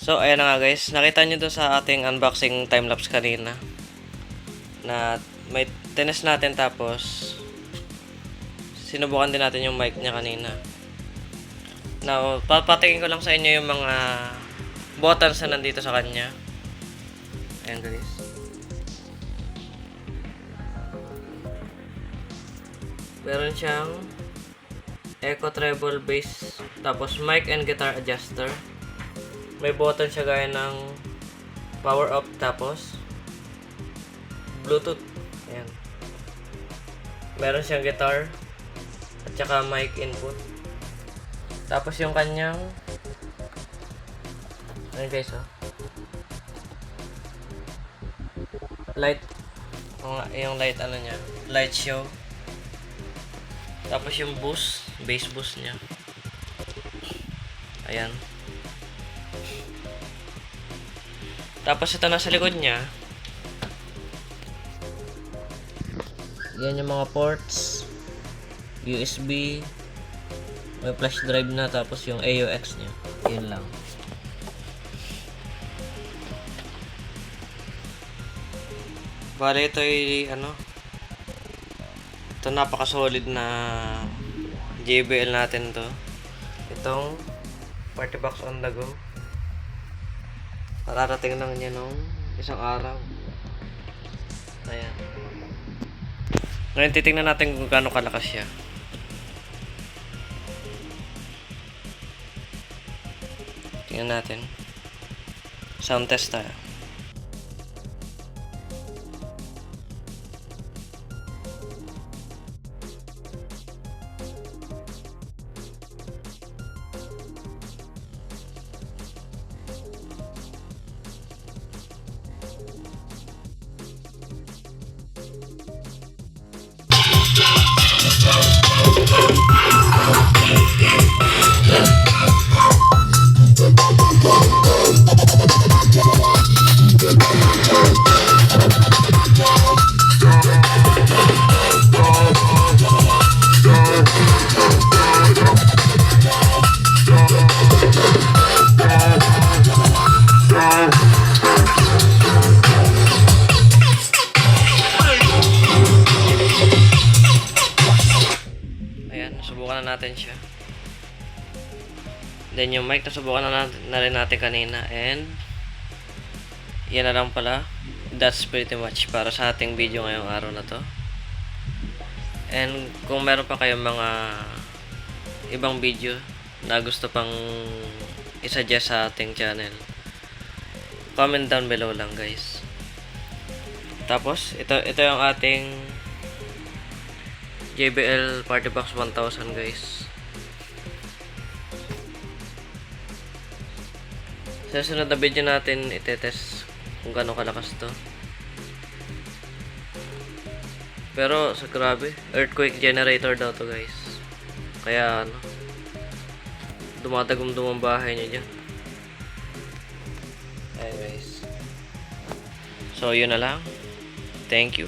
So, ayan na nga guys. Nakita nyo doon sa ating unboxing timelapse kanina. Na may tinest natin tapos sinubukan din natin yung mic niya kanina. Now, papatingin ko lang sa inyo yung mga buttons na nandito sa kanya. Ayan guys. Meron siyang echo treble bass, tapos mic and guitar adjuster. May button siya gaya ng power up, tapos Bluetooth. Ayan. Meron siyang guitar at saka mic input. Tapos yung kanyang ayan guys, oh. Light, yung light ano niya, light show. Tapos yung boost, bass boost niya. Ayan. Tapos ito na sa likod niya. Yan yung mga ports, USB, may flash drive na, tapos yung AUX niya. Yun lang. Bale ito ay ito napaka-solid na JBL natin to. Itong party box on the go. Pararating lang niya nung isang araw. Ayan. Ngayon titingnan natin kung gaano kalakas siya. Tingnan natin. Sound test tayo. Nasubukan na natin siya. Then yung mic nasubukan na rin natin kanina. And yan na lang pala. That's pretty much para sa ating video ngayong araw na to. And kung meron pa kayong mga ibang video na gusto pang isuggest sa ating channel, comment down below lang guys. Tapos ito yung ating JBL Party Box 1000 guys. Sa sunod na video natin itetest kung gaano kalakas to. Pero sa grabe, earthquake generator daw to guys. Kaya dumadagom-dum ang bahay niya dyan. Ayan guys. So yun na lang. Thank you.